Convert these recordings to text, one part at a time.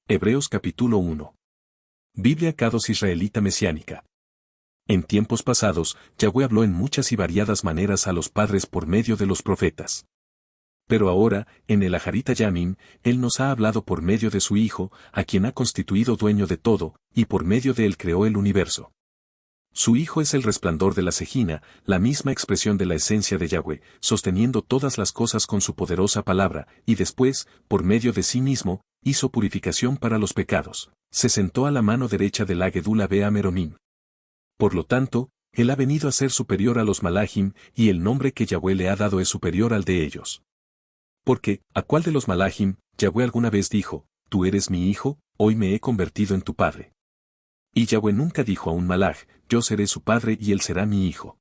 Hebreos capítulo 1. Biblia Kados Israelita Mesiánica. En tiempos pasados, Yahweh habló en muchas y variadas maneras a los padres por medio de los profetas. Pero ahora, en el Ajarita Yamim, Él nos ha hablado por medio de su Hijo, a quien ha constituido dueño de todo, y por medio de Él creó el universo. Su Hijo es el resplandor de la Sejina, la misma expresión de la esencia de Yahweh, sosteniendo todas las cosas con su poderosa palabra, y después, por medio de sí mismo, hizo purificación para los pecados. Se sentó a la mano derecha del Agedula Bea Meromim. Por lo tanto, Él ha venido a ser superior a los Malachim, y el nombre que Yahweh le ha dado es superior al de ellos. Porque, ¿a cuál de los Malachim, Yahweh alguna vez dijo, tú eres mi hijo, hoy me he convertido en tu padre? Y Yahweh nunca dijo a un Malach, yo seré su padre y él será mi hijo.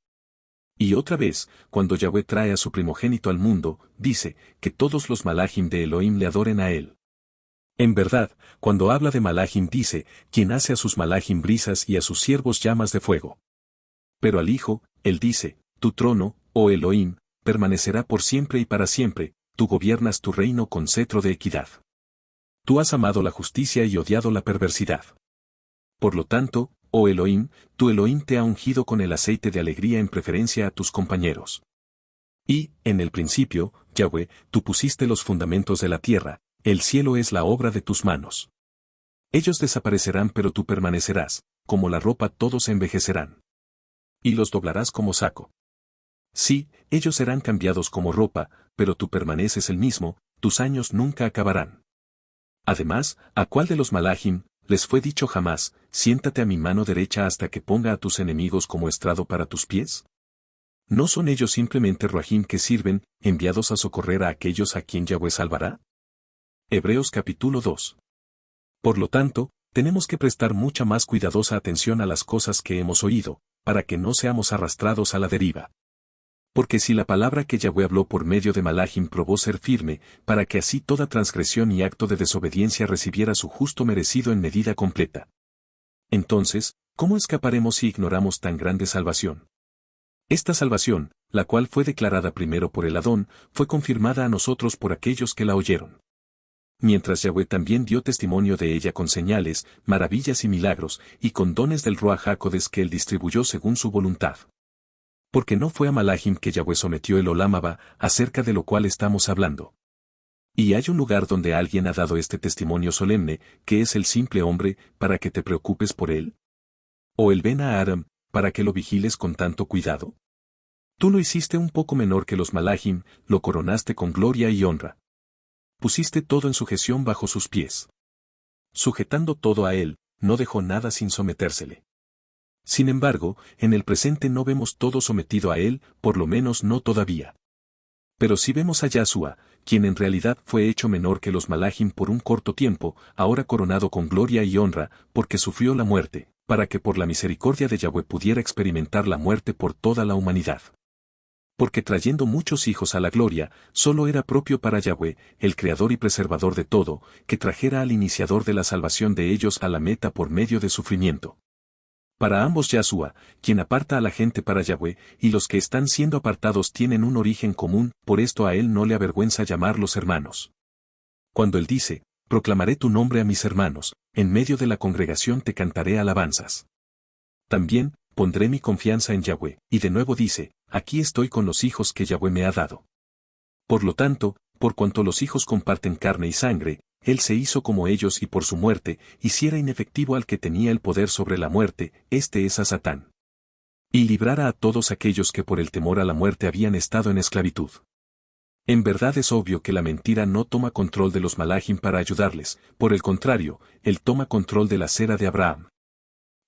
Y otra vez, cuando Yahweh trae a su primogénito al mundo, dice, que todos los Malachim de Elohim le adoren a él. En verdad, cuando habla de Malachim dice, quien hace a sus Malachim brisas y a sus siervos llamas de fuego. Pero al Hijo, él dice, tu trono, oh Elohim, permanecerá por siempre y para siempre, tú gobiernas tu reino con cetro de equidad. Tú has amado la justicia y odiado la perversidad. Por lo tanto, oh Elohim, tu Elohim te ha ungido con el aceite de alegría en preferencia a tus compañeros. Y, en el principio, Yahweh, tú pusiste los fundamentos de la tierra, el cielo es la obra de tus manos. Ellos desaparecerán pero tú permanecerás, como la ropa todos envejecerán. Y los doblarás como saco. Sí, ellos serán cambiados como ropa, pero tú permaneces el mismo, tus años nunca acabarán. Además, ¿a cuál de los Malachim les fue dicho jamás, siéntate a mi mano derecha hasta que ponga a tus enemigos como estrado para tus pies? ¿No son ellos simplemente Ruahim que sirven, enviados a socorrer a aquellos a quien Yahweh salvará? Hebreos capítulo 2. Por lo tanto, tenemos que prestar mucha más cuidadosa atención a las cosas que hemos oído, para que no seamos arrastrados a la deriva. Porque si la palabra que Yahweh habló por medio de Malachim probó ser firme, para que así toda transgresión y acto de desobediencia recibiera su justo merecido en medida completa. Entonces, ¿cómo escaparemos si ignoramos tan grande salvación? Esta salvación, la cual fue declarada primero por el Adón, fue confirmada a nosotros por aquellos que la oyeron. Mientras Yahweh también dio testimonio de ella con señales, maravillas y milagros, y con dones del Ruach HaKodesh que él distribuyó según su voluntad. Porque no fue a Malachim que Yahweh sometió el Olam Abba, acerca de lo cual estamos hablando. Y hay un lugar donde alguien ha dado este testimonio solemne, que es el simple hombre, para que te preocupes por él. O el Ben Aram, para que lo vigiles con tanto cuidado. Tú lo hiciste un poco menor que los Malachim, lo coronaste con gloria y honra. Pusiste todo en sujeción bajo sus pies. Sujetando todo a él, no dejó nada sin sometérsele. Sin embargo, en el presente no vemos todo sometido a él, por lo menos no todavía. Pero si vemos a Yahshua, quien en realidad fue hecho menor que los Malachim por un corto tiempo, ahora coronado con gloria y honra, porque sufrió la muerte, para que por la misericordia de Yahweh pudiera experimentar la muerte por toda la humanidad. Porque trayendo muchos hijos a la gloria, solo era propio para Yahweh, el creador y preservador de todo, que trajera al iniciador de la salvación de ellos a la meta por medio de sufrimiento. Para ambos Yahshua, quien aparta a la gente para Yahweh, y los que están siendo apartados tienen un origen común, por esto a él no le avergüenza llamarlos hermanos. Cuando él dice, proclamaré tu nombre a mis hermanos, en medio de la congregación te cantaré alabanzas. También, pondré mi confianza en Yahweh, y de nuevo dice, aquí estoy con los hijos que Yahweh me ha dado. Por lo tanto, por cuanto los hijos comparten carne y sangre, él se hizo como ellos y por su muerte, hiciera inefectivo al que tenía el poder sobre la muerte, este es a Satán. Y librara a todos aquellos que por el temor a la muerte habían estado en esclavitud. En verdad es obvio que la mentira no toma control de los Malachim para ayudarles, por el contrario, él toma control de la cera de Abraham.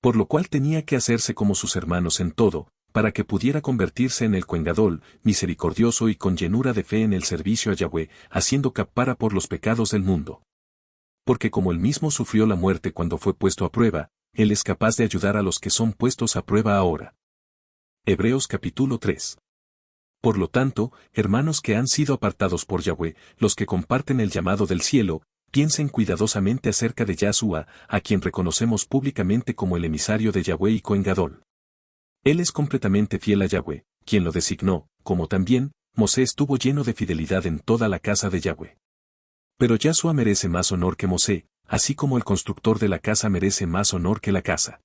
Por lo cual tenía que hacerse como sus hermanos en todo, para que pudiera convertirse en el Cohen Gadol, misericordioso y con llenura de fe en el servicio a Yahweh, haciendo capara por los pecados del mundo. Porque como él mismo sufrió la muerte cuando fue puesto a prueba, él es capaz de ayudar a los que son puestos a prueba ahora. Hebreos capítulo 3. Por lo tanto, hermanos que han sido apartados por Yahweh, los que comparten el llamado del cielo, piensen cuidadosamente acerca de Yahshua, a quien reconocemos públicamente como el emisario de Yahweh y Cohen Gadol. Él es completamente fiel a Yahweh, quien lo designó, como también, Mosé estuvo lleno de fidelidad en toda la casa de Yahweh. Pero Yahshua merece más honor que Mosé, así como el constructor de la casa merece más honor que la casa.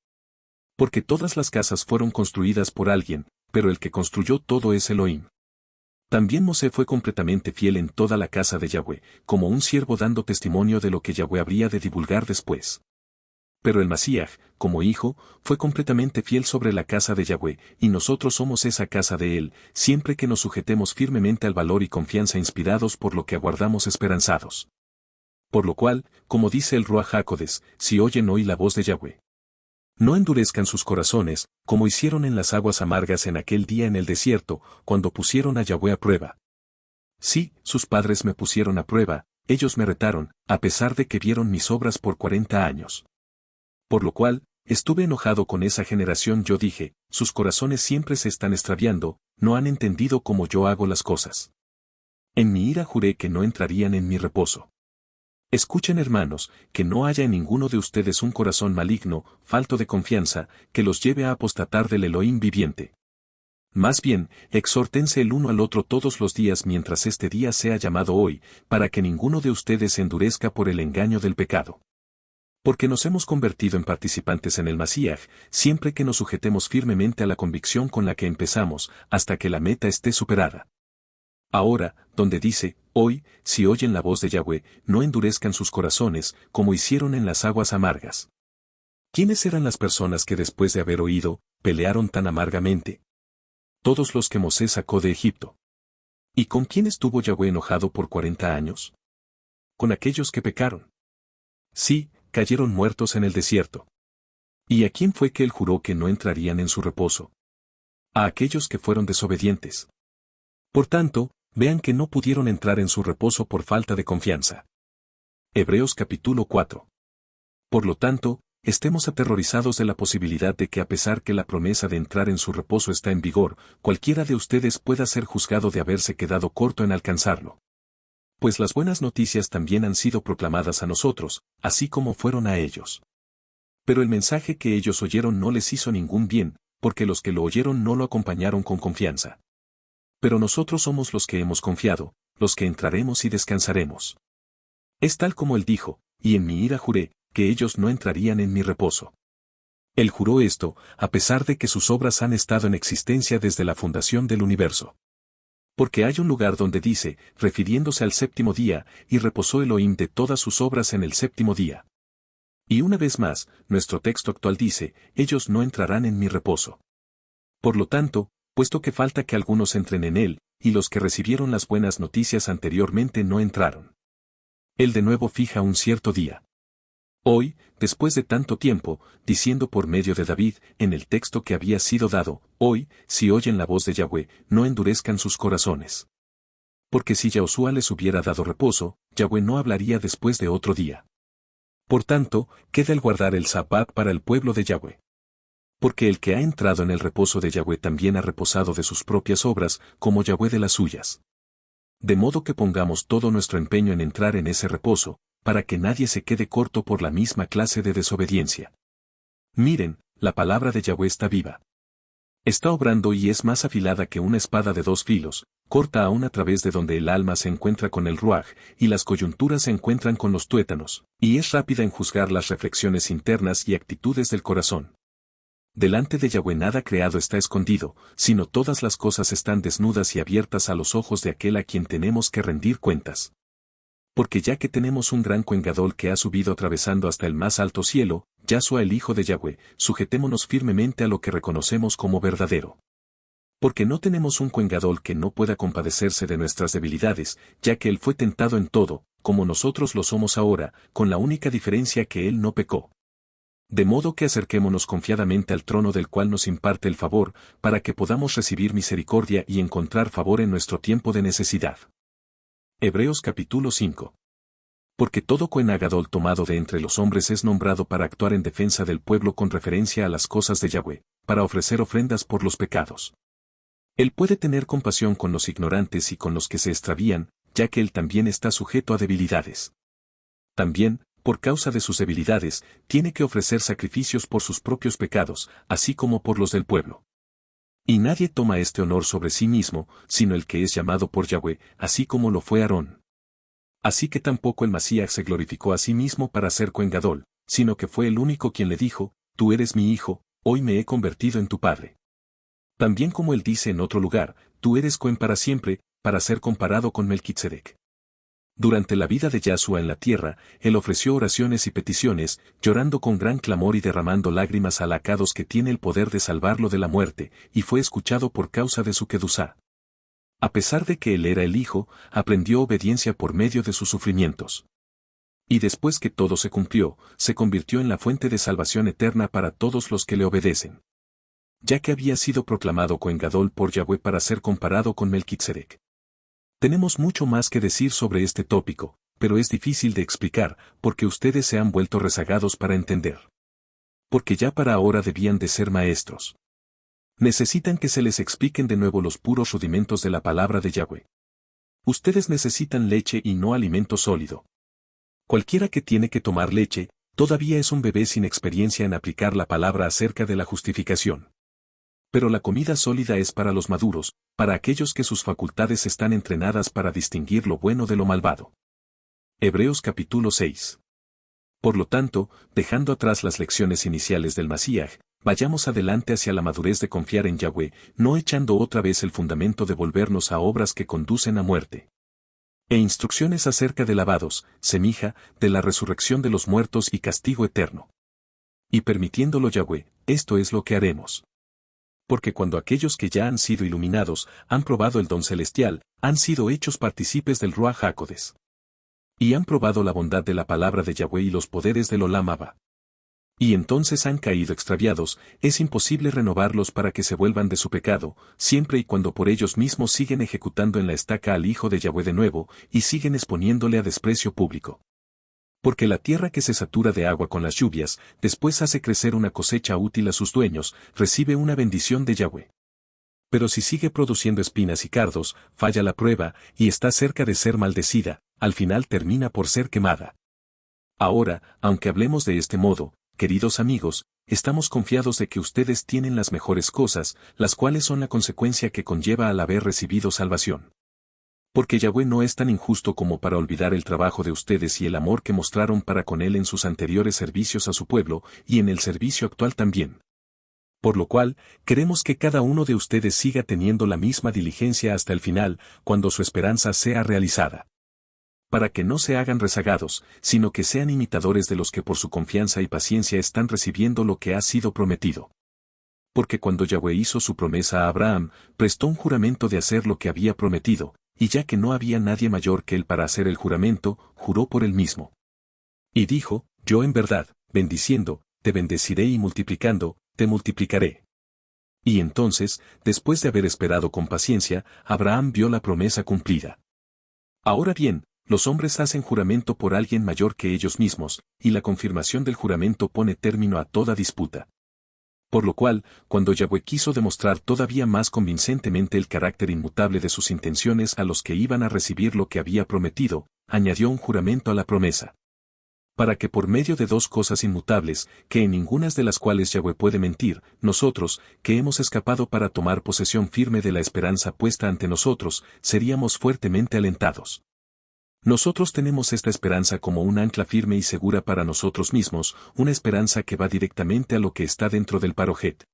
Porque todas las casas fueron construidas por alguien, pero el que construyó todo es Elohim. También Mosé fue completamente fiel en toda la casa de Yahweh, como un siervo dando testimonio de lo que Yahweh habría de divulgar después. Pero el Masías, como hijo, fue completamente fiel sobre la casa de Yahweh, y nosotros somos esa casa de él, siempre que nos sujetemos firmemente al valor y confianza inspirados por lo que aguardamos esperanzados. Por lo cual, como dice el Ruach HaKodesh, si oyen hoy la voz de Yahweh, no endurezcan sus corazones, como hicieron en las aguas amargas en aquel día en el desierto, cuando pusieron a Yahweh a prueba. Sí, sus padres me pusieron a prueba, ellos me retaron, a pesar de que vieron mis obras por 40 años. Por lo cual, estuve enojado con esa generación. Yo dije, sus corazones siempre se están extraviando, no han entendido cómo yo hago las cosas. En mi ira juré que no entrarían en mi reposo. Escuchen, hermanos, que no haya en ninguno de ustedes un corazón maligno, falto de confianza, que los lleve a apostatar del Elohim viviente. Más bien, exhórtense el uno al otro todos los días mientras este día sea llamado hoy, para que ninguno de ustedes se endurezca por el engaño del pecado. Porque nos hemos convertido en participantes en el Masías, siempre que nos sujetemos firmemente a la convicción con la que empezamos, hasta que la meta esté superada. Ahora, donde dice, hoy, si oyen la voz de Yahweh, no endurezcan sus corazones, como hicieron en las aguas amargas. ¿Quiénes eran las personas que después de haber oído, pelearon tan amargamente? Todos los que Mosé sacó de Egipto. ¿Y con quién estuvo Yahweh enojado por 40 años? Con aquellos que pecaron. Sí, cayeron muertos en el desierto. ¿Y a quién fue que él juró que no entrarían en su reposo? A aquellos que fueron desobedientes. Por tanto, vean que no pudieron entrar en su reposo por falta de confianza. Hebreos capítulo 4. Por lo tanto, estemos aterrorizados de la posibilidad de que a pesar que la promesa de entrar en su reposo está en vigor, cualquiera de ustedes pueda ser juzgado de haberse quedado corto en alcanzarlo. Pues las buenas noticias también han sido proclamadas a nosotros, así como fueron a ellos. Pero el mensaje que ellos oyeron no les hizo ningún bien, porque los que lo oyeron no lo acompañaron con confianza. Pero nosotros somos los que hemos confiado, los que entraremos y descansaremos. Es tal como él dijo, y en mi ira juré, que ellos no entrarían en mi reposo. Él juró esto, a pesar de que sus obras han estado en existencia desde la fundación del universo. Porque hay un lugar donde dice, refiriéndose al séptimo día, y reposó Elohim de todas sus obras en el séptimo día. Y una vez más, nuestro texto actual dice, ellos no entrarán en mi reposo. Por lo tanto, puesto que falta que algunos entren en él, y los que recibieron las buenas noticias anteriormente no entraron. Él de nuevo fija un cierto día. Hoy, después de tanto tiempo, diciendo por medio de David, en el texto que había sido dado, hoy, si oyen la voz de Yahweh, no endurezcan sus corazones. Porque si Yahushua les hubiera dado reposo, Yahweh no hablaría después de otro día. Por tanto, queda el guardar el Sabbat para el pueblo de Yahweh. Porque el que ha entrado en el reposo de Yahweh también ha reposado de sus propias obras, como Yahweh de las suyas. De modo que pongamos todo nuestro empeño en entrar en ese reposo, para que nadie se quede corto por la misma clase de desobediencia. Miren, la palabra de Yahweh está viva. Está obrando y es más afilada que una espada de 2 filos, corta aún a través de donde el alma se encuentra con el ruaj, y las coyunturas se encuentran con los tuétanos, y es rápida en juzgar las reflexiones internas y actitudes del corazón. Delante de Yahweh nada creado está escondido, sino todas las cosas están desnudas y abiertas a los ojos de aquel a quien tenemos que rendir cuentas. Porque ya que tenemos un gran Cohen Gadol que ha subido atravesando hasta el más alto cielo, Yahshua el Hijo de Yahweh, sujetémonos firmemente a lo que reconocemos como verdadero. Porque no tenemos un Cohen Gadol que no pueda compadecerse de nuestras debilidades, ya que él fue tentado en todo, como nosotros lo somos ahora, con la única diferencia que él no pecó. De modo que acerquémonos confiadamente al trono del cual nos imparte el favor, para que podamos recibir misericordia y encontrar favor en nuestro tiempo de necesidad. Hebreos capítulo 5. Porque todo Cohen Gadol tomado de entre los hombres es nombrado para actuar en defensa del pueblo con referencia a las cosas de Yahweh, para ofrecer ofrendas por los pecados. Él puede tener compasión con los ignorantes y con los que se extravían, ya que él también está sujeto a debilidades. También, por causa de sus debilidades, tiene que ofrecer sacrificios por sus propios pecados, así como por los del pueblo. Y nadie toma este honor sobre sí mismo, sino el que es llamado por Yahweh, así como lo fue Aarón. Así que tampoco el Masías se glorificó a sí mismo para ser Cohen Gadol, sino que fue el único quien le dijo, tú eres mi hijo, hoy me he convertido en tu padre. También como él dice en otro lugar, tú eres Cohen para siempre, para ser comparado con Melquisedec. Durante la vida de Yahshua en la tierra, él ofreció oraciones y peticiones, llorando con gran clamor y derramando lágrimas a Akados que tiene el poder de salvarlo de la muerte, y fue escuchado por causa de su kedusá. A pesar de que él era el hijo, aprendió obediencia por medio de sus sufrimientos. Y después que todo se cumplió, se convirtió en la fuente de salvación eterna para todos los que le obedecen. Ya que había sido proclamado Cohen Gadol por Yahweh para ser comparado con Melquisedec. Tenemos mucho más que decir sobre este tópico, pero es difícil de explicar, porque ustedes se han vuelto rezagados para entender. Porque ya para ahora debían de ser maestros. Necesitan que se les expliquen de nuevo los puros rudimentos de la palabra de Yahweh. Ustedes necesitan leche y no alimento sólido. Cualquiera que tiene que tomar leche, todavía es un bebé sin experiencia en aplicar la palabra acerca de la justificación. Pero la comida sólida es para los maduros, para aquellos que sus facultades están entrenadas para distinguir lo bueno de lo malvado. Hebreos capítulo 6. Por lo tanto, dejando atrás las lecciones iniciales del Masías, vayamos adelante hacia la madurez de confiar en Yahweh, no echando otra vez el fundamento de volvernos a obras que conducen a muerte. E instrucciones acerca de lavados, semija, de la resurrección de los muertos y castigo eterno. Y permitiéndolo Yahweh, esto es lo que haremos. Porque cuando aquellos que ya han sido iluminados, han probado el don celestial, han sido hechos partícipes del Ruach HaKodes. Y han probado la bondad de la palabra de Yahweh y los poderes del Olam Abba. Y entonces han caído extraviados, es imposible renovarlos para que se vuelvan de su pecado, siempre y cuando por ellos mismos siguen ejecutando en la estaca al Hijo de Yahweh de nuevo, y siguen exponiéndole a desprecio público. Porque la tierra que se satura de agua con las lluvias, después hace crecer una cosecha útil a sus dueños, recibe una bendición de Yahweh. Pero si sigue produciendo espinas y cardos, falla la prueba, y está cerca de ser maldecida, al final termina por ser quemada. Ahora, aunque hablemos de este modo, queridos amigos, estamos confiados de que ustedes tienen las mejores cosas, las cuales son la consecuencia que conlleva al haber recibido salvación. Porque Yahweh no es tan injusto como para olvidar el trabajo de ustedes y el amor que mostraron para con él en sus anteriores servicios a su pueblo, y en el servicio actual también. Por lo cual, queremos que cada uno de ustedes siga teniendo la misma diligencia hasta el final, cuando su esperanza sea realizada. Para que no se hagan rezagados, sino que sean imitadores de los que por su confianza y paciencia están recibiendo lo que ha sido prometido. Porque cuando Yahweh hizo su promesa a Abraham, prestó un juramento de hacer lo que había prometido, y ya que no había nadie mayor que él para hacer el juramento, juró por él mismo. Y dijo, yo en verdad, bendiciendo, te bendeciré y multiplicando, te multiplicaré. Y entonces, después de haber esperado con paciencia, Abraham vio la promesa cumplida. Ahora bien, los hombres hacen juramento por alguien mayor que ellos mismos, y la confirmación del juramento pone término a toda disputa. Por lo cual, cuando Yahweh quiso demostrar todavía más convincentemente el carácter inmutable de sus intenciones a los que iban a recibir lo que había prometido, añadió un juramento a la promesa. Para que por medio de dos cosas inmutables, que en ninguna de las cuales Yahweh puede mentir, nosotros, que hemos escapado para tomar posesión firme de la esperanza puesta ante nosotros, seríamos fuertemente alentados. Nosotros tenemos esta esperanza como un ancla firme y segura para nosotros mismos, una esperanza que va directamente a lo que está dentro del Parojet.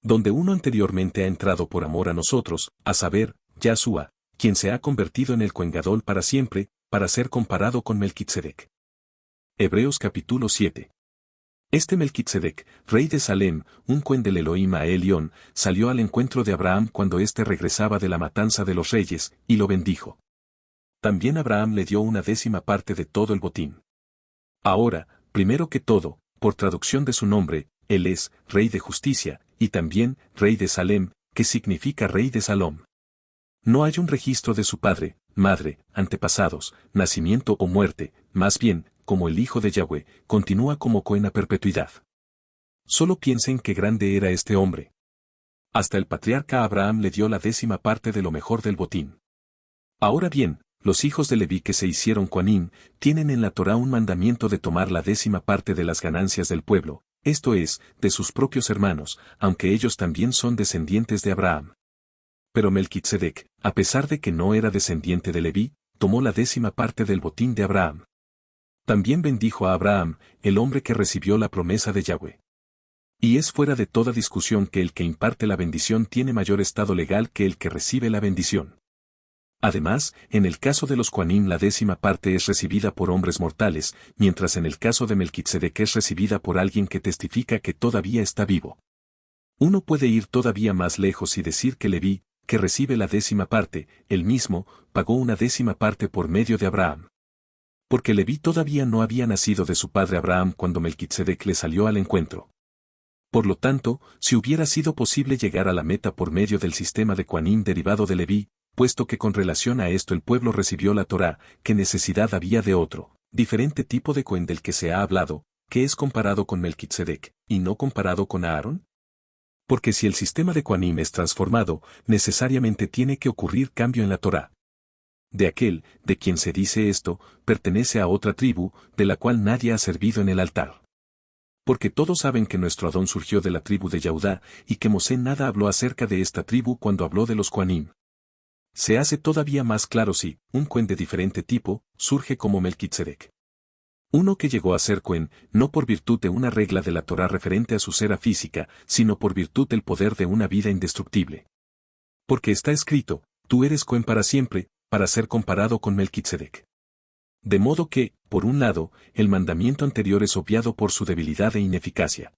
Donde uno anteriormente ha entrado por amor a nosotros, a saber, Yahshua, quien se ha convertido en el Cohen Gadol para siempre, para ser comparado con Melquisedec. Hebreos capítulo 7. Este Melquisedec, rey de Salem, un Cohen del Elohim a Elión, salió al encuentro de Abraham cuando éste regresaba de la matanza de los reyes, y lo bendijo. También Abraham le dio una décima parte de todo el botín. Ahora, primero que todo, por traducción de su nombre, él es Rey de Justicia, y también Rey de Salem, que significa Rey de Salom. No hay un registro de su padre, madre, antepasados, nacimiento o muerte, más bien, como el Hijo de Yahweh, continúa como Cohen a perpetuidad. Solo piensen qué grande era este hombre. Hasta el patriarca Abraham le dio la décima parte de lo mejor del botín. Ahora bien, los hijos de Leví que se hicieron Coanim, tienen en la Torá un mandamiento de tomar la décima parte de las ganancias del pueblo, esto es, de sus propios hermanos, aunque ellos también son descendientes de Abraham. Pero Melquisedec, a pesar de que no era descendiente de Leví, tomó la 10ª parte del botín de Abraham. También bendijo a Abraham, el hombre que recibió la promesa de Yahweh. Y es fuera de toda discusión que el que imparte la bendición tiene mayor estado legal que el que recibe la bendición. Además, en el caso de los Coanim la 10ª parte es recibida por hombres mortales, mientras en el caso de Melquisedec es recibida por alguien que testifica que todavía está vivo. Uno puede ir todavía más lejos y decir que Leví, que recibe la 10ª parte, él mismo, pagó una 10ª parte por medio de Abraham. Porque Leví todavía no había nacido de su padre Abraham cuando Melquisedec le salió al encuentro. Por lo tanto, si hubiera sido posible llegar a la meta por medio del sistema de Coanim derivado de Leví, puesto que con relación a esto el pueblo recibió la Torá, ¿qué necesidad había de otro, diferente tipo de Cohen del que se ha hablado, que es comparado con Melquisedec, y no comparado con Aarón? Porque si el sistema de Coanim es transformado, necesariamente tiene que ocurrir cambio en la Torá. De aquel, de quien se dice esto, pertenece a otra tribu, de la cual nadie ha servido en el altar. Porque todos saben que nuestro Adón surgió de la tribu de Yahudá, y que Mosé nada habló acerca de esta tribu cuando habló de los Coanim. Se hace todavía más claro si, un Cohen de diferente tipo, surge como Melquisedec. Uno que llegó a ser Cohen, no por virtud de una regla de la Torá referente a su cera física, sino por virtud del poder de una vida indestructible. Porque está escrito, tú eres Cohen para siempre, para ser comparado con Melquisedec. De modo que, por un lado, el mandamiento anterior es obviado por su debilidad e ineficacia.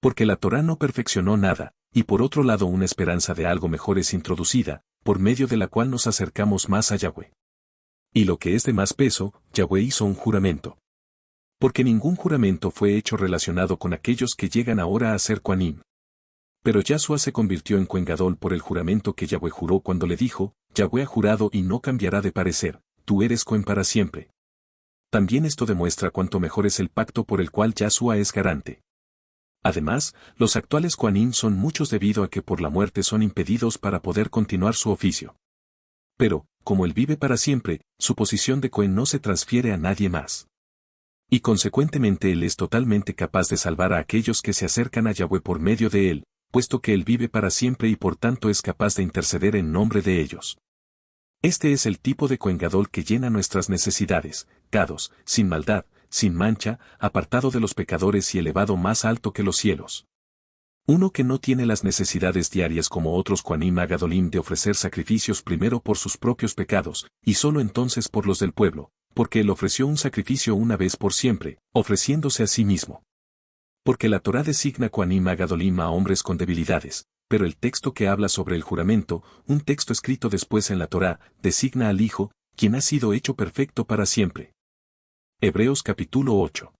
Porque la Torá no perfeccionó nada, y por otro lado una esperanza de algo mejor es introducida, por medio de la cual nos acercamos más a Yahweh. Y lo que es de más peso, Yahweh hizo un juramento. Porque ningún juramento fue hecho relacionado con aquellos que llegan ahora a ser Coanim. Pero Yahshua se convirtió en Cohen Gadol por el juramento que Yahweh juró cuando le dijo, Yahweh ha jurado y no cambiará de parecer, tú eres Cohen para siempre. También esto demuestra cuánto mejor es el pacto por el cual Yahshua es garante. Además, los actuales Coanim son muchos debido a que por la muerte son impedidos para poder continuar su oficio. Pero, como él vive para siempre, su posición de Cohen no se transfiere a nadie más. Y consecuentemente él es totalmente capaz de salvar a aquellos que se acercan a Yahweh por medio de él, puesto que él vive para siempre y por tanto es capaz de interceder en nombre de ellos. Este es el tipo de Cohen Gadol que llena nuestras necesidades, cados, sin maldad, sin mancha, apartado de los pecadores y elevado más alto que los cielos. Uno que no tiene las necesidades diarias como otros Coanim Agadolim de ofrecer sacrificios primero por sus propios pecados, y solo entonces por los del pueblo, porque él ofreció un sacrificio una vez por siempre, ofreciéndose a sí mismo. Porque la Torá designa Coanim Agadolim a hombres con debilidades, pero el texto que habla sobre el juramento, un texto escrito después en la Torá, designa al Hijo, quien ha sido hecho perfecto para siempre. Hebreos capítulo 8.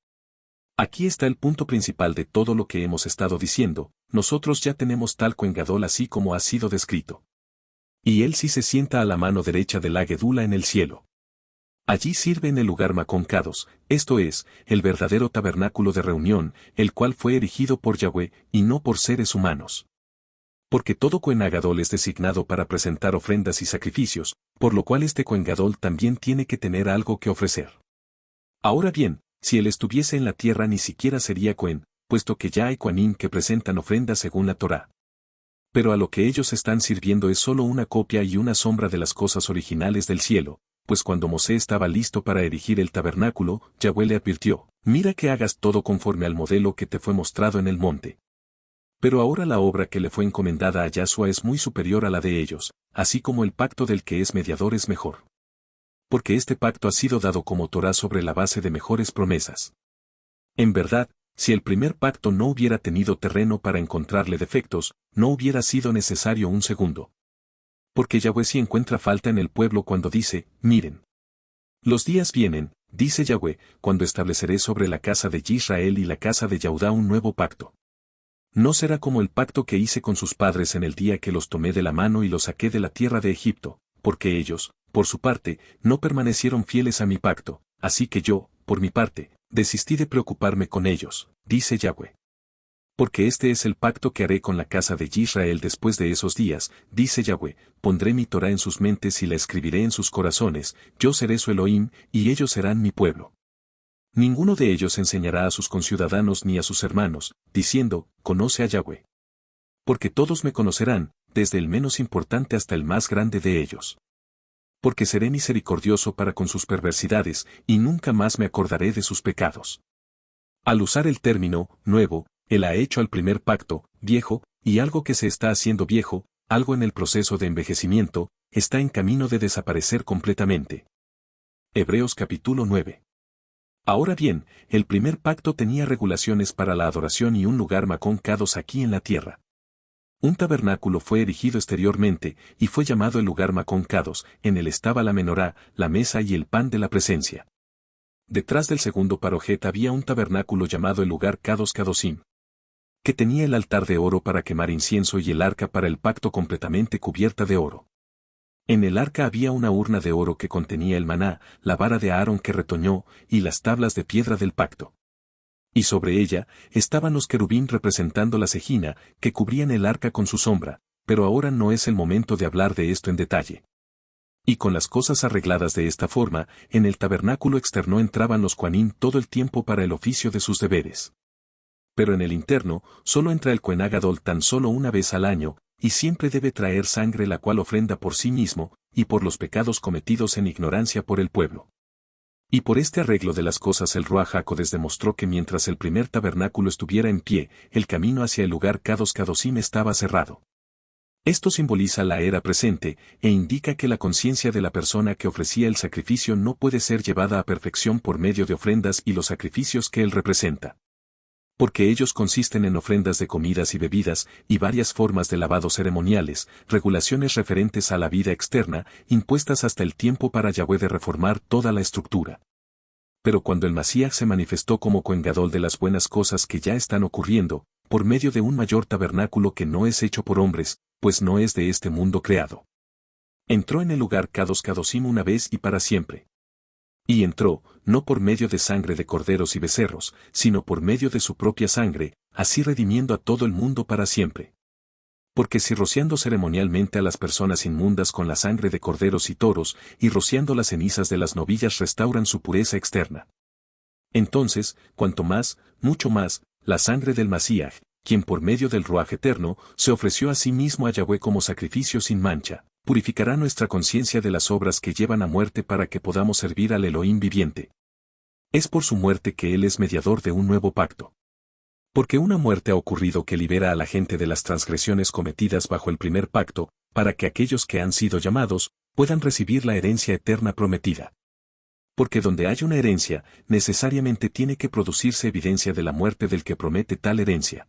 Aquí está el punto principal de todo lo que hemos estado diciendo, nosotros ya tenemos tal Cohen Gadol así como ha sido descrito. Y él sí se sienta a la mano derecha de la Gedula en el cielo. Allí sirve en el lugar Macón Kados, esto es, el verdadero tabernáculo de reunión, el cual fue erigido por Yahweh, y no por seres humanos. Porque todo Cohen Gadol es designado para presentar ofrendas y sacrificios, por lo cual este Cohen Gadol también tiene que tener algo que ofrecer. Ahora bien, si él estuviese en la tierra ni siquiera sería Cohen, puesto que ya hay Coanim que presentan ofrendas según la Torá. Pero a lo que ellos están sirviendo es solo una copia y una sombra de las cosas originales del cielo, pues cuando Mosé estaba listo para erigir el tabernáculo, Yahweh le advirtió, mira que hagas todo conforme al modelo que te fue mostrado en el monte. Pero ahora la obra que le fue encomendada a Yahshua es muy superior a la de ellos, así como el pacto del que es mediador es mejor. Porque este pacto ha sido dado como Torá sobre la base de mejores promesas. En verdad, si el primer pacto no hubiera tenido terreno para encontrarle defectos, no hubiera sido necesario un segundo. Porque Yahweh sí encuentra falta en el pueblo cuando dice, miren. Los días vienen, dice Yahweh, cuando estableceré sobre la casa de Israel y la casa de Yahudá un nuevo pacto. No será como el pacto que hice con sus padres en el día que los tomé de la mano y los saqué de la tierra de Egipto, porque ellos, por su parte, no permanecieron fieles a mi pacto, así que yo, por mi parte, desistí de preocuparme con ellos, dice Yahweh. Porque este es el pacto que haré con la casa de Israel después de esos días, dice Yahweh, pondré mi Torá en sus mentes y la escribiré en sus corazones, yo seré su Elohim, y ellos serán mi pueblo. Ninguno de ellos enseñará a sus conciudadanos ni a sus hermanos, diciendo, conoce a Yahweh. Porque todos me conocerán, desde el menos importante hasta el más grande de ellos. Porque seré misericordioso para con sus perversidades, y nunca más me acordaré de sus pecados. Al usar el término nuevo, él ha hecho al primer pacto viejo, y algo que se está haciendo viejo, algo en el proceso de envejecimiento, está en camino de desaparecer completamente. Hebreos capítulo 9. Ahora bien, el primer pacto tenía regulaciones para la adoración y un lugar Macón Kados aquí en la tierra. Un tabernáculo fue erigido exteriormente, y fue llamado el lugar Macón Kados, en él estaba la menorá, la mesa y el pan de la presencia. Detrás del segundo parojet había un tabernáculo llamado el lugar Kados Kadosim, que tenía el altar de oro para quemar incienso y el arca para el pacto completamente cubierta de oro. En el arca había una urna de oro que contenía el maná, la vara de Aarón que retoñó, y las tablas de piedra del pacto. Y sobre ella, estaban los querubín representando la cejina, que cubrían el arca con su sombra, pero ahora no es el momento de hablar de esto en detalle. Y con las cosas arregladas de esta forma, en el tabernáculo externo entraban los Coanín todo el tiempo para el oficio de sus deberes. Pero en el interno, solo entra el Cohen Gadol tan solo una vez al año, y siempre debe traer sangre la cual ofrenda por sí mismo, y por los pecados cometidos en ignorancia por el pueblo. Y por este arreglo de las cosas el Ruach HaKodesh demostró que mientras el primer tabernáculo estuviera en pie, el camino hacia el lugar Kados Kadosim estaba cerrado. Esto simboliza la era presente, e indica que la conciencia de la persona que ofrecía el sacrificio no puede ser llevada a perfección por medio de ofrendas y los sacrificios que él representa. Porque ellos consisten en ofrendas de comidas y bebidas, y varias formas de lavado ceremoniales, regulaciones referentes a la vida externa, impuestas hasta el tiempo para Yahweh de reformar toda la estructura. Pero cuando el Masías se manifestó como Cohen Gadol de las buenas cosas que ya están ocurriendo, por medio de un mayor tabernáculo que no es hecho por hombres, pues no es de este mundo creado. Entró en el lugar Kados Kadosim una vez y para siempre. Y entró, no por medio de sangre de corderos y becerros, sino por medio de su propia sangre, así redimiendo a todo el mundo para siempre. Porque si rociando ceremonialmente a las personas inmundas con la sangre de corderos y toros, y rociando las cenizas de las novillas restauran su pureza externa. Entonces, cuanto más, mucho más, la sangre del Masías, quien por medio del Ruaj eterno, se ofreció a sí mismo a Yahweh como sacrificio sin mancha, purificará nuestra conciencia de las obras que llevan a muerte para que podamos servir al Elohim viviente. Es por su muerte que Él es mediador de un nuevo pacto. Porque una muerte ha ocurrido que libera a la gente de las transgresiones cometidas bajo el primer pacto, para que aquellos que han sido llamados, puedan recibir la herencia eterna prometida. Porque donde hay una herencia, necesariamente tiene que producirse evidencia de la muerte del que promete tal herencia.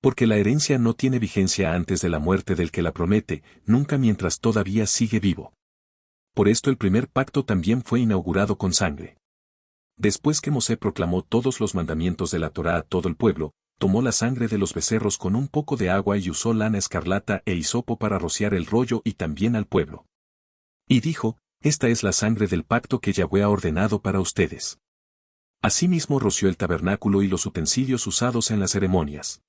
Porque la herencia no tiene vigencia antes de la muerte del que la promete, nunca mientras todavía sigue vivo. Por esto el primer pacto también fue inaugurado con sangre. Después que Mosé proclamó todos los mandamientos de la Torá a todo el pueblo, tomó la sangre de los becerros con un poco de agua y usó lana escarlata e hisopo para rociar el rollo y también al pueblo. Y dijo, esta es la sangre del pacto que Yahweh ha ordenado para ustedes. Asimismo roció el tabernáculo y los utensilios usados en las ceremonias.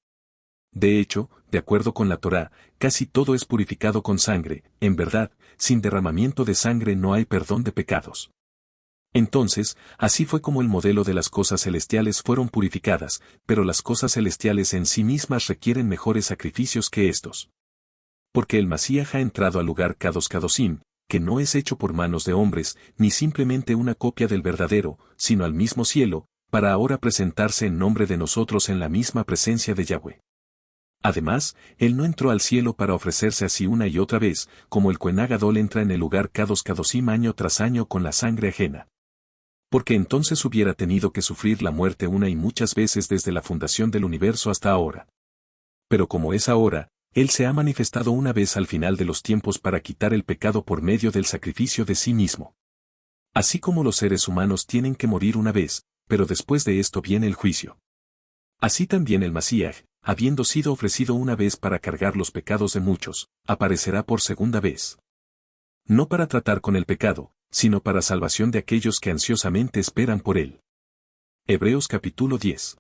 De hecho, de acuerdo con la Torá, casi todo es purificado con sangre, en verdad, sin derramamiento de sangre no hay perdón de pecados. Entonces, así fue como el modelo de las cosas celestiales fueron purificadas, pero las cosas celestiales en sí mismas requieren mejores sacrificios que estos. Porque el Masías ha entrado al lugar Kados Kadosim, que no es hecho por manos de hombres, ni simplemente una copia del verdadero, sino al mismo cielo, para ahora presentarse en nombre de nosotros en la misma presencia de Yahweh. Además, él no entró al cielo para ofrecerse así una y otra vez, como el Cohen Gadol entra en el lugar Kados Kadosim año tras año con la sangre ajena. Porque entonces hubiera tenido que sufrir la muerte una y muchas veces desde la fundación del universo hasta ahora. Pero como es ahora, él se ha manifestado una vez al final de los tiempos para quitar el pecado por medio del sacrificio de sí mismo. Así como los seres humanos tienen que morir una vez, pero después de esto viene el juicio. Así también el Masías, habiendo sido ofrecido una vez para cargar los pecados de muchos, aparecerá por segunda vez. No para tratar con el pecado, sino para salvación de aquellos que ansiosamente esperan por él. Hebreos capítulo 10.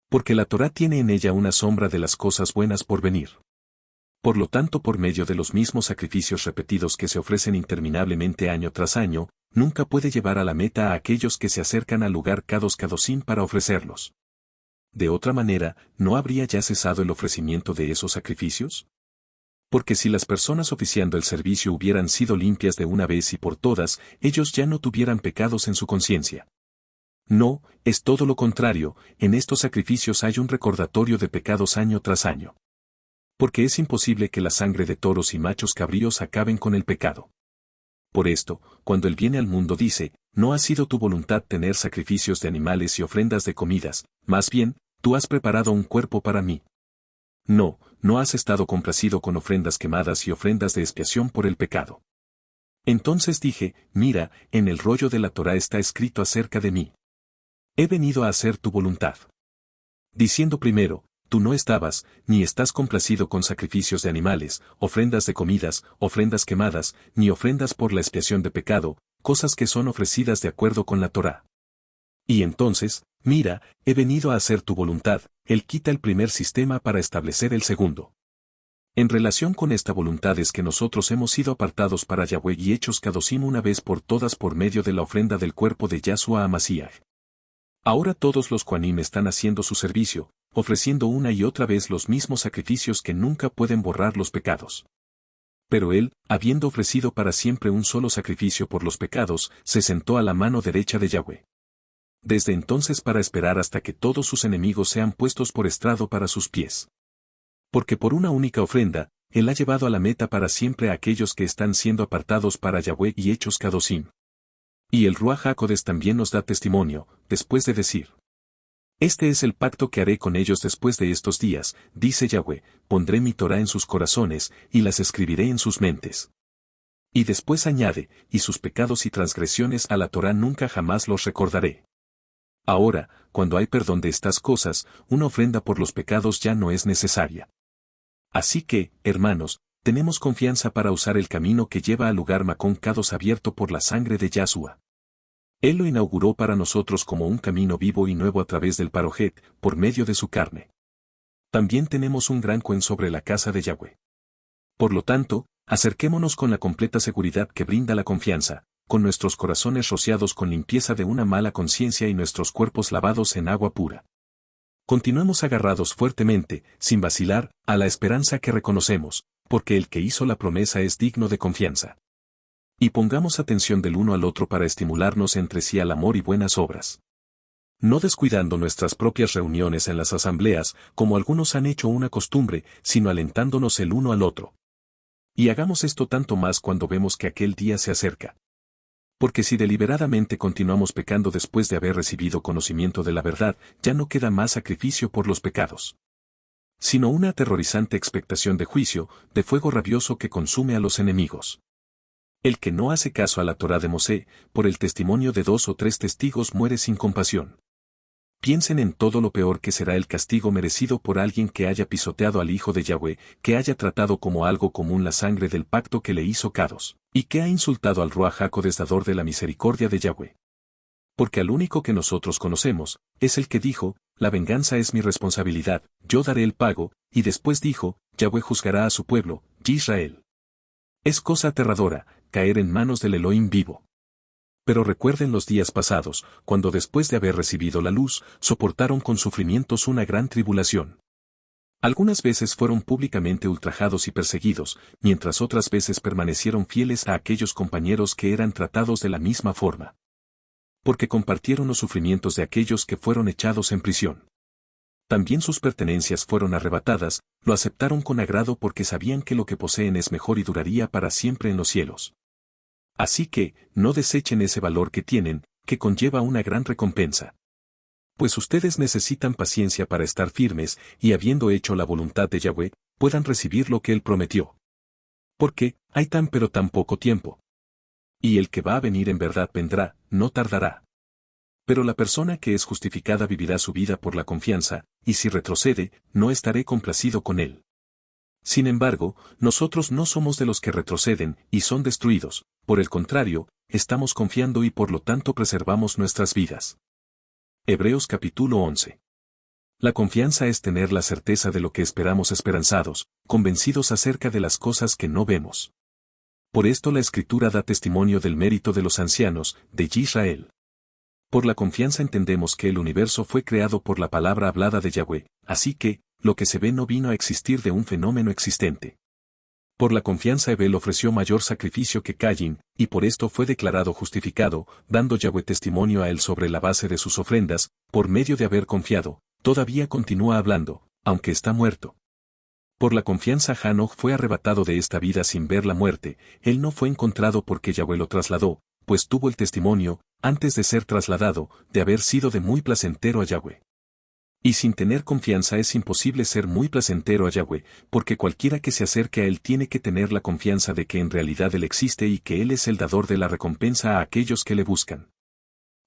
Porque la Torá tiene en ella una sombra de las cosas buenas por venir. Por lo tanto, por medio de los mismos sacrificios repetidos que se ofrecen interminablemente año tras año, nunca puede llevar a la meta a aquellos que se acercan al lugar Kados Kadosim para ofrecerlos. De otra manera, ¿no habría ya cesado el ofrecimiento de esos sacrificios? Porque si las personas oficiando el servicio hubieran sido limpias de una vez y por todas, ellos ya no tuvieran pecados en su conciencia. No, es todo lo contrario, en estos sacrificios hay un recordatorio de pecados año tras año. Porque es imposible que la sangre de toros y machos cabríos acaben con el pecado. Por esto, cuando Él viene al mundo dice, no ha sido tu voluntad tener sacrificios de animales y ofrendas de comidas, más bien, tú has preparado un cuerpo para mí. No, no has estado complacido con ofrendas quemadas y ofrendas de expiación por el pecado. Entonces dije, mira, en el rollo de la Torá está escrito acerca de mí. He venido a hacer tu voluntad. Diciendo primero, tú no estabas, ni estás complacido con sacrificios de animales, ofrendas de comidas, ofrendas quemadas, ni ofrendas por la expiación de pecado, cosas que son ofrecidas de acuerdo con la Torá. Y entonces, mira, he venido a hacer tu voluntad, Él quita el primer sistema para establecer el segundo. En relación con esta voluntad es que nosotros hemos sido apartados para Yahweh y hechos Kadosim una vez por todas por medio de la ofrenda del cuerpo de Yahshua Hamashiach. Ahora todos los Kohanim están haciendo su servicio, ofreciendo una y otra vez los mismos sacrificios que nunca pueden borrar los pecados. Pero él, habiendo ofrecido para siempre un solo sacrificio por los pecados, se sentó a la mano derecha de Yahweh. Desde entonces para esperar hasta que todos sus enemigos sean puestos por estrado para sus pies. Porque por una única ofrenda, él ha llevado a la meta para siempre a aquellos que están siendo apartados para Yahweh y hechos Kadosim. Y el Ruach HaKodesh también nos da testimonio, después de decir: este es el pacto que haré con ellos después de estos días, dice Yahweh, pondré mi Torá en sus corazones, y las escribiré en sus mentes. Y después añade, y sus pecados y transgresiones a la Torá nunca jamás los recordaré. Ahora, cuando hay perdón de estas cosas, una ofrenda por los pecados ya no es necesaria. Así que, hermanos, tenemos confianza para usar el camino que lleva al lugar Makon Kadosh abierto por la sangre de Yahshua. Él lo inauguró para nosotros como un camino vivo y nuevo a través del Parojet, por medio de su carne. También tenemos un gran Cohen sobre la casa de Yahweh. Por lo tanto, acerquémonos con la completa seguridad que brinda la confianza, con nuestros corazones rociados con limpieza de una mala conciencia y nuestros cuerpos lavados en agua pura. Continuemos agarrados fuertemente, sin vacilar, a la esperanza que reconocemos, porque el que hizo la promesa es digno de confianza. Y pongamos atención del uno al otro para estimularnos entre sí al amor y buenas obras. No descuidando nuestras propias reuniones en las asambleas, como algunos han hecho una costumbre, sino alentándonos el uno al otro. Y hagamos esto tanto más cuando vemos que aquel día se acerca. Porque si deliberadamente continuamos pecando después de haber recibido conocimiento de la verdad, ya no queda más sacrificio por los pecados, sino una aterrorizante expectación de juicio, de fuego rabioso que consume a los enemigos. El que no hace caso a la Torá de Mosé, por el testimonio de 2 o 3 testigos muere sin compasión. Piensen en todo lo peor que será el castigo merecido por alguien que haya pisoteado al Hijo de Yahweh, que haya tratado como algo común la sangre del pacto que le hizo Kadosh, y que ha insultado al Ruach HaKodesh dador de la misericordia de Yahweh. Porque al único que nosotros conocemos, es el que dijo, la venganza es mi responsabilidad, yo daré el pago, y después dijo, Yahweh juzgará a su pueblo, Israel. Es cosa aterradora, caer en manos del Elohim vivo. Pero recuerden los días pasados, cuando después de haber recibido la luz, soportaron con sufrimientos una gran tribulación. Algunas veces fueron públicamente ultrajados y perseguidos, mientras otras veces permanecieron fieles a aquellos compañeros que eran tratados de la misma forma. Porque compartieron los sufrimientos de aquellos que fueron echados en prisión. También sus pertenencias fueron arrebatadas, lo aceptaron con agrado porque sabían que lo que poseen es mejor y duraría para siempre en los cielos. Así que, no desechen ese valor que tienen, que conlleva una gran recompensa. Pues ustedes necesitan paciencia para estar firmes, y habiendo hecho la voluntad de Yahweh, puedan recibir lo que Él prometió. Porque, hay tan poco tiempo. Y el que va a venir en verdad vendrá, no tardará. Pero la persona que es justificada vivirá su vida por la confianza, y si retrocede, no estaré complacido con él. Sin embargo, nosotros no somos de los que retroceden y son destruidos, por el contrario, estamos confiando y por lo tanto preservamos nuestras vidas. Hebreos capítulo 11. La confianza es tener la certeza de lo que esperamos esperanzados, convencidos acerca de las cosas que no vemos. Por esto la Escritura da testimonio del mérito de los ancianos, de Israel. Por la confianza entendemos que el universo fue creado por la palabra hablada de Yahweh, así que, lo que se ve no vino a existir de un fenómeno existente. Por la confianza Ebel ofreció mayor sacrificio que Caín, y por esto fue declarado justificado, dando Yahweh testimonio a él sobre la base de sus ofrendas, por medio de haber confiado. Todavía continúa hablando, aunque está muerto. Por la confianza Hanoch fue arrebatado de esta vida sin ver la muerte, él no fue encontrado porque Yahweh lo trasladó, pues tuvo el testimonio, antes de ser trasladado, de haber sido de muy placentero a Yahweh. Y sin tener confianza es imposible ser muy placentero a Yahweh, porque cualquiera que se acerque a Él tiene que tener la confianza de que en realidad Él existe y que Él es el dador de la recompensa a aquellos que le buscan.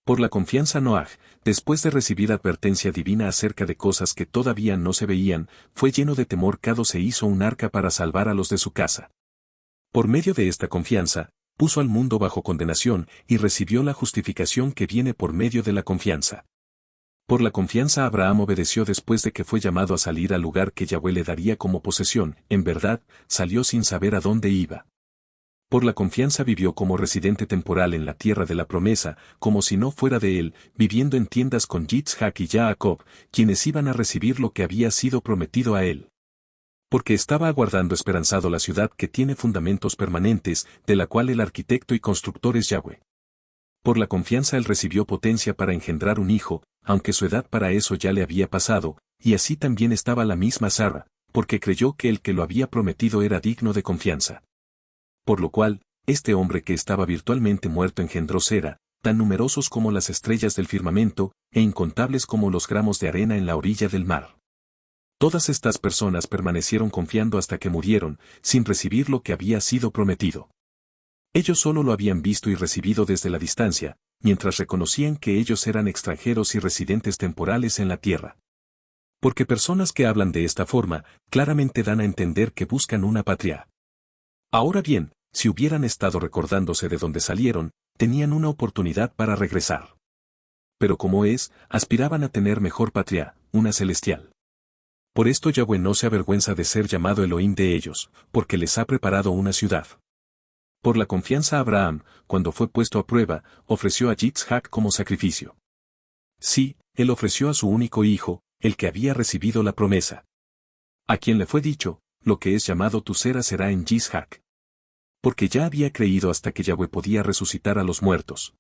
Por la confianza Noaj, después de recibir advertencia divina acerca de cosas que todavía no se veían, fue lleno de temor cada se hizo un arca para salvar a los de su casa. Por medio de esta confianza, puso al mundo bajo condenación y recibió la justificación que viene por medio de la confianza. Por la confianza Abraham obedeció después de que fue llamado a salir al lugar que Yahweh le daría como posesión, en verdad, salió sin saber a dónde iba. Por la confianza vivió como residente temporal en la tierra de la promesa, como si no fuera de él, viviendo en tiendas con Yitzhak y Jacob, quienes iban a recibir lo que había sido prometido a él. Porque estaba aguardando esperanzado la ciudad que tiene fundamentos permanentes, de la cual el arquitecto y constructor es Yahweh. Por la confianza él recibió potencia para engendrar un hijo, aunque su edad para eso ya le había pasado, y así también estaba la misma Sara, porque creyó que el que lo había prometido era digno de confianza. Por lo cual, este hombre que estaba virtualmente muerto engendró Sera, tan numerosos como las estrellas del firmamento, e incontables como los gramos de arena en la orilla del mar. Todas estas personas permanecieron confiando hasta que murieron, sin recibir lo que había sido prometido. Ellos solo lo habían visto y recibido desde la distancia, mientras reconocían que ellos eran extranjeros y residentes temporales en la tierra. Porque personas que hablan de esta forma, claramente dan a entender que buscan una patria. Ahora bien, si hubieran estado recordándose de dónde salieron, tenían una oportunidad para regresar. Pero como es, aspiraban a tener mejor patria, una celestial. Por esto Yahweh no se avergüenza de ser llamado Elohim de ellos, porque les ha preparado una ciudad. Por la confianza Abraham, cuando fue puesto a prueba, ofreció a Yitzhak como sacrificio. Sí, él ofreció a su único hijo, el que había recibido la promesa. A quien le fue dicho, lo que es llamado tu Sera será en Yitzhak. Porque ya había creído hasta que Yahweh podía resucitar a los muertos.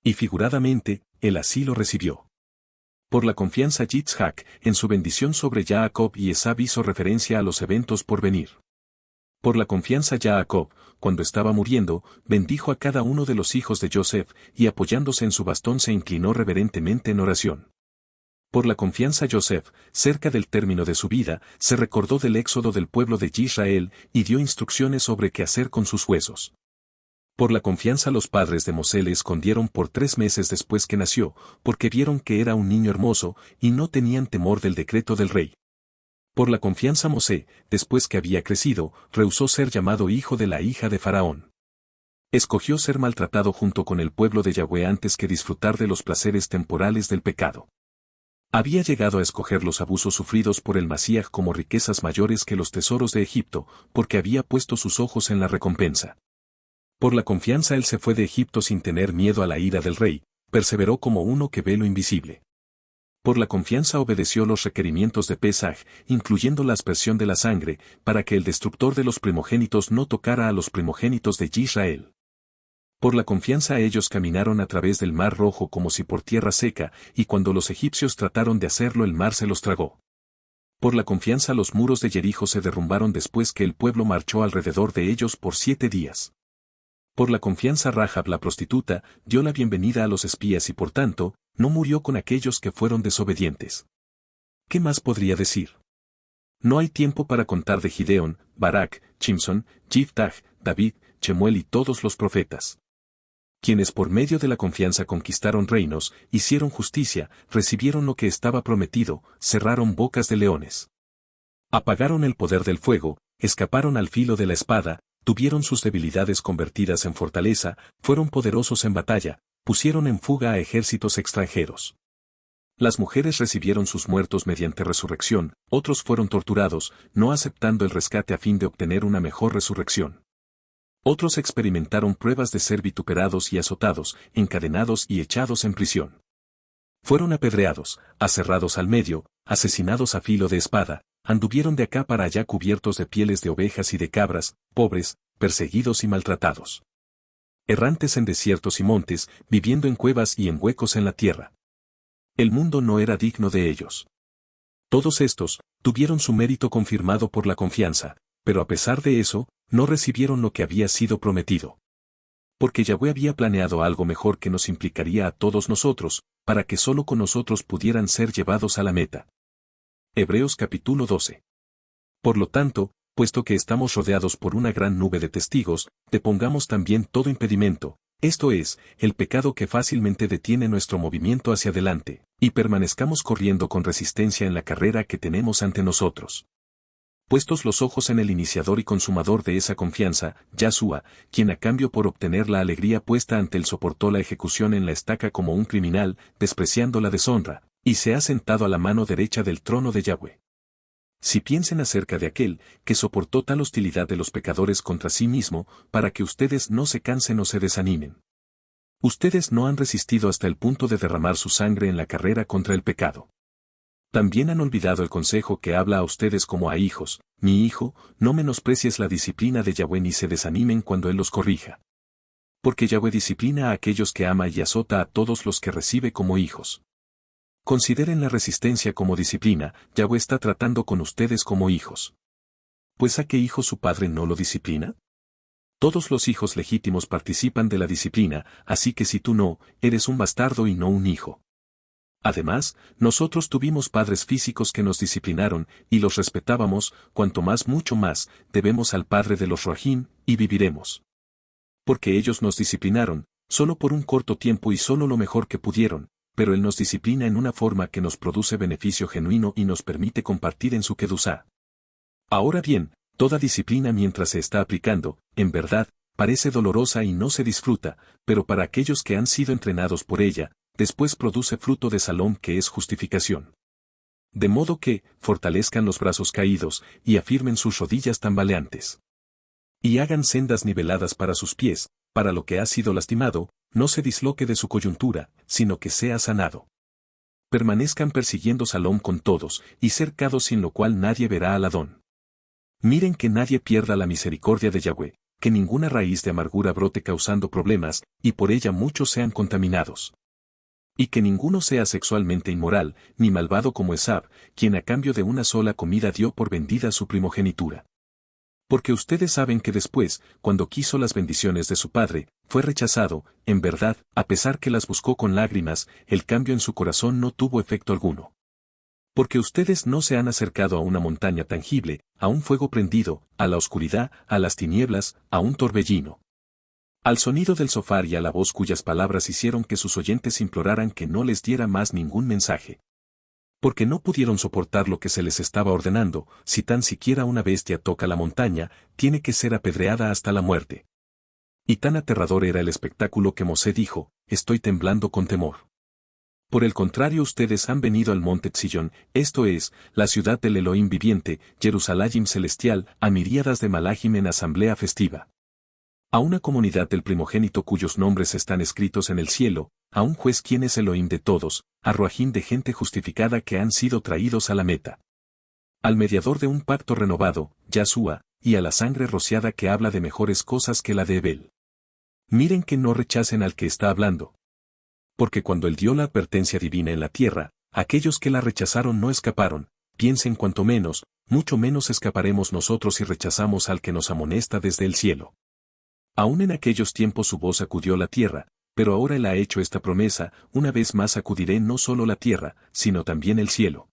Y figuradamente, él así lo recibió. Por la confianza Yitzhak, en su bendición sobre Jacob y Esab hizo referencia a los eventos por venir. Por la confianza Jacob, cuando estaba muriendo, bendijo a cada uno de los hijos de Joseph, y apoyándose en su bastón se inclinó reverentemente en oración. Por la confianza Joseph, cerca del término de su vida, se recordó del éxodo del pueblo de Israel, y dio instrucciones sobre qué hacer con sus huesos. Por la confianza los padres de Mosé le escondieron por 3 meses después que nació, porque vieron que era un niño hermoso, y no tenían temor del decreto del rey. Por la confianza Mosé, después que había crecido, rehusó ser llamado hijo de la hija de Faraón. Escogió ser maltratado junto con el pueblo de Yahweh antes que disfrutar de los placeres temporales del pecado. Había llegado a escoger los abusos sufridos por el Masías como riquezas mayores que los tesoros de Egipto, porque había puesto sus ojos en la recompensa. Por la confianza él se fue de Egipto sin tener miedo a la ira del rey, perseveró como uno que ve lo invisible. Por la confianza obedeció los requerimientos de Pesaj, incluyendo la aspersión de la sangre, para que el destructor de los primogénitos no tocara a los primogénitos de Israel. Por la confianza ellos caminaron a través del mar rojo como si por tierra seca, y cuando los egipcios trataron de hacerlo el mar se los tragó. Por la confianza los muros de Jericó se derrumbaron después que el pueblo marchó alrededor de ellos por 7 días. Por la confianza Rahab la prostituta, dio la bienvenida a los espías y por tanto, no murió con aquellos que fueron desobedientes. ¿Qué más podría decir? No hay tiempo para contar de Gideón, Barak, Chimson, Yiftach, David, Chemuel y todos los profetas. Quienes por medio de la confianza conquistaron reinos, hicieron justicia, recibieron lo que estaba prometido, cerraron bocas de leones. Apagaron el poder del fuego, escaparon al filo de la espada, tuvieron sus debilidades convertidas en fortaleza, fueron poderosos en batalla, pusieron en fuga a ejércitos extranjeros. Las mujeres recibieron sus muertos mediante resurrección, otros fueron torturados, no aceptando el rescate a fin de obtener una mejor resurrección. Otros experimentaron pruebas de ser vituperados y azotados, encadenados y echados en prisión. Fueron apedreados, aserrados al medio, asesinados a filo de espada, anduvieron de acá para allá cubiertos de pieles de ovejas y de cabras, pobres, perseguidos y maltratados. Errantes en desiertos y montes, viviendo en cuevas y en huecos en la tierra. El mundo no era digno de ellos. Todos estos, tuvieron su mérito confirmado por la confianza, pero a pesar de eso, no recibieron lo que había sido prometido. Porque Yahweh había planeado algo mejor que nos implicaría a todos nosotros, para que solo con nosotros pudieran ser llevados a la meta. Hebreos capítulo 12. Por lo tanto, puesto que estamos rodeados por una gran nube de testigos, depongamos también todo impedimento, esto es, el pecado que fácilmente detiene nuestro movimiento hacia adelante, y permanezcamos corriendo con resistencia en la carrera que tenemos ante nosotros. Puestos los ojos en el iniciador y consumador de esa confianza, Yahshua, quien a cambio por obtener la alegría puesta ante él soportó la ejecución en la estaca como un criminal, despreciando la deshonra, y se ha sentado a la mano derecha del trono de Yahweh. Si piensen acerca de aquel, que soportó tal hostilidad de los pecadores contra sí mismo, para que ustedes no se cansen o se desanimen. Ustedes no han resistido hasta el punto de derramar su sangre en la carrera contra el pecado. También han olvidado el consejo que habla a ustedes como a hijos: mi hijo, no menosprecies la disciplina de Yahweh ni se desanimen cuando Él los corrija. Porque Yahweh disciplina a aquellos que ama y azota a todos los que recibe como hijos. Consideren la resistencia como disciplina, Yahweh está tratando con ustedes como hijos. ¿Pues a qué hijo su padre no lo disciplina? Todos los hijos legítimos participan de la disciplina, así que si tú no, eres un bastardo y no un hijo. Además, nosotros tuvimos padres físicos que nos disciplinaron, y los respetábamos, cuanto más mucho más, debemos al Padre de los Rohim, y viviremos. Porque ellos nos disciplinaron, solo por un corto tiempo y solo lo mejor que pudieron, pero Él nos disciplina en una forma que nos produce beneficio genuino y nos permite compartir en su kedusá. Ahora bien, toda disciplina mientras se está aplicando, en verdad, parece dolorosa y no se disfruta, pero para aquellos que han sido entrenados por ella, después produce fruto de salón que es justificación. De modo que, fortalezcan los brazos caídos, y afirmen sus rodillas tambaleantes. Y hagan sendas niveladas para sus pies, para lo que ha sido lastimado, no se disloque de su coyuntura, sino que sea sanado. Permanezcan persiguiendo salón con todos, y cercados sin lo cual nadie verá al Adón. Miren que nadie pierda la misericordia de Yahweh, que ninguna raíz de amargura brote causando problemas, y por ella muchos sean contaminados. Y que ninguno sea sexualmente inmoral, ni malvado como Esab, quien a cambio de una sola comida dio por vendida su primogenitura. Porque ustedes saben que después, cuando quiso las bendiciones de su padre, fue rechazado, en verdad, a pesar que las buscó con lágrimas, el cambio en su corazón no tuvo efecto alguno. Porque ustedes no se han acercado a una montaña tangible, a un fuego prendido, a la oscuridad, a las tinieblas, a un torbellino. Al sonido del zofar y a la voz cuyas palabras hicieron que sus oyentes imploraran que no les diera más ningún mensaje. Porque no pudieron soportar lo que se les estaba ordenando, si tan siquiera una bestia toca la montaña, tiene que ser apedreada hasta la muerte. Y tan aterrador era el espectáculo que Mosé dijo: estoy temblando con temor. Por el contrario, ustedes han venido al monte Tzillón, esto es, la ciudad del Elohim viviente, Jerusalén celestial, a miríadas de malajim en asamblea festiva. A una comunidad del primogénito cuyos nombres están escritos en el cielo, a un juez quien es Elohim de todos, a Roajín de gente justificada que han sido traídos a la meta. Al mediador de un pacto renovado, Yahshua, y a la sangre rociada que habla de mejores cosas que la de Abel. Miren que no rechacen al que está hablando. Porque cuando él dio la advertencia divina en la tierra, aquellos que la rechazaron no escaparon, piensen cuanto menos, mucho menos escaparemos nosotros si rechazamos al que nos amonesta desde el cielo. Aún en aquellos tiempos su voz sacudió la tierra, pero ahora él ha hecho esta promesa: una vez más sacudiré no solo la tierra, sino también el cielo.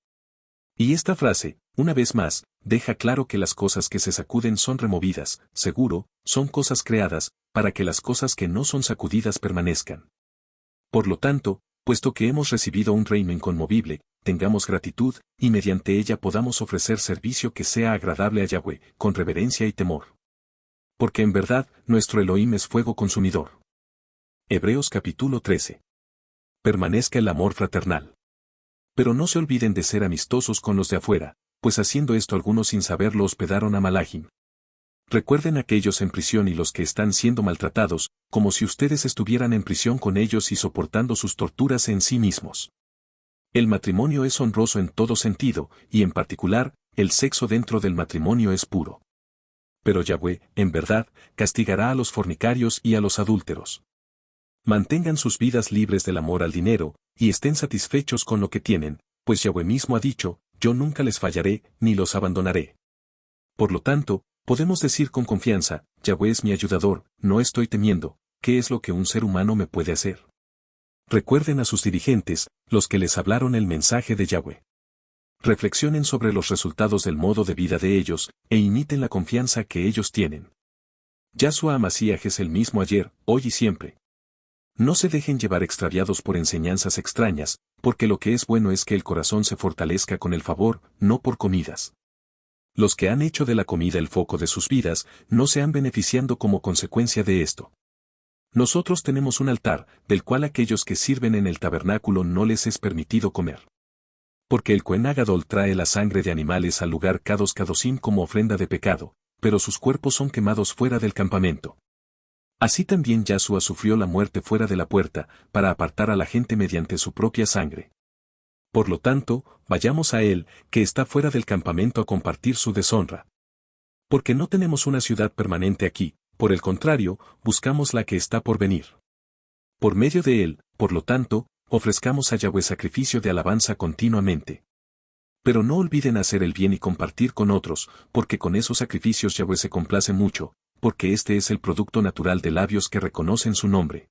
Y esta frase, una vez más, deja claro que las cosas que se sacuden son removidas, seguro, son cosas creadas, para que las cosas que no son sacudidas permanezcan. Por lo tanto, puesto que hemos recibido un reino inconmovible, tengamos gratitud, y mediante ella podamos ofrecer servicio que sea agradable a Yahweh, con reverencia y temor. Porque en verdad, nuestro Elohim es fuego consumidor. Hebreos capítulo 13. Permanezca el amor fraternal. Pero no se olviden de ser amistosos con los de afuera, pues haciendo esto algunos sin saberlo hospedaron a Malachim. Recuerden aquellos en prisión y los que están siendo maltratados, como si ustedes estuvieran en prisión con ellos y soportando sus torturas en sí mismos. El matrimonio es honroso en todo sentido, y en particular, el sexo dentro del matrimonio es puro. Pero Yahweh, en verdad, castigará a los fornicarios y a los adúlteros. Mantengan sus vidas libres del amor al dinero, y estén satisfechos con lo que tienen, pues Yahweh mismo ha dicho, yo nunca les fallaré, ni los abandonaré. Por lo tanto, podemos decir con confianza, Yahweh es mi ayudador, no estoy temiendo, ¿qué es lo que un ser humano me puede hacer? Recuerden a sus dirigentes, los que les hablaron el mensaje de Yahweh. Reflexionen sobre los resultados del modo de vida de ellos, e imiten la confianza que ellos tienen. Yahshua HaMashiach es el mismo ayer, hoy y siempre. No se dejen llevar extraviados por enseñanzas extrañas, porque lo que es bueno es que el corazón se fortalezca con el favor, no por comidas. Los que han hecho de la comida el foco de sus vidas, no se han beneficiando como consecuencia de esto. Nosotros tenemos un altar, del cual aquellos que sirven en el tabernáculo no les es permitido comer. Porque el Cohen Agadol trae la sangre de animales al lugar Kadosh Kadoshim como ofrenda de pecado, pero sus cuerpos son quemados fuera del campamento. Así también Yahshua sufrió la muerte fuera de la puerta, para apartar a la gente mediante su propia sangre. Por lo tanto, vayamos a él, que está fuera del campamento a compartir su deshonra. Porque no tenemos una ciudad permanente aquí, por el contrario, buscamos la que está por venir. Por medio de él, por lo tanto, ofrezcamos a Yahweh sacrificio de alabanza continuamente. Pero no olviden hacer el bien y compartir con otros, porque con esos sacrificios Yahweh se complace mucho, porque este es el producto natural de labios que reconocen su nombre.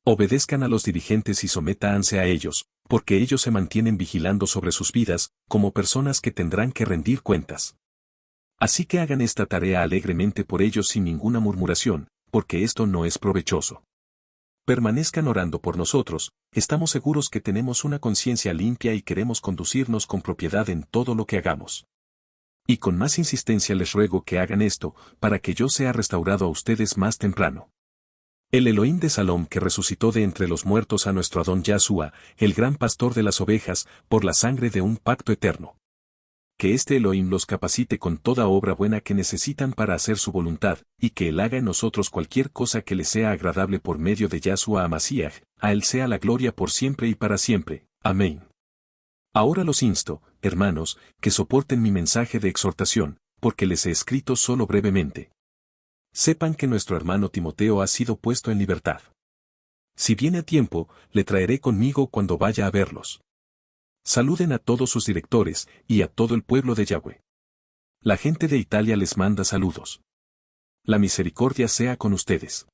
Obedezcan a los dirigentes y sométanse a ellos, porque ellos se mantienen vigilando sobre sus vidas, como personas que tendrán que rendir cuentas. Así que hagan esta tarea alegremente por ellos sin ninguna murmuración, porque esto no es provechoso. Permanezcan orando por nosotros, estamos seguros que tenemos una conciencia limpia y queremos conducirnos con propiedad en todo lo que hagamos. Y con más insistencia les ruego que hagan esto, para que yo sea restaurado a ustedes más temprano. El Elohim de Salom que resucitó de entre los muertos a nuestro Adón Yahshua, el gran pastor de las ovejas, por la sangre de un pacto eterno. Que este Elohim los capacite con toda obra buena que necesitan para hacer su voluntad, y que Él haga en nosotros cualquier cosa que les sea agradable por medio de Yahshua HaMashiach, a Él sea la gloria por siempre y para siempre. Amén. Ahora los insto, hermanos, que soporten mi mensaje de exhortación, porque les he escrito solo brevemente. Sepan que nuestro hermano Timoteo ha sido puesto en libertad. Si viene a tiempo, le traeré conmigo cuando vaya a verlos. Saluden a todos sus directores, y a todo el pueblo de Yahweh. La gente de Italia les manda saludos. La misericordia sea con ustedes.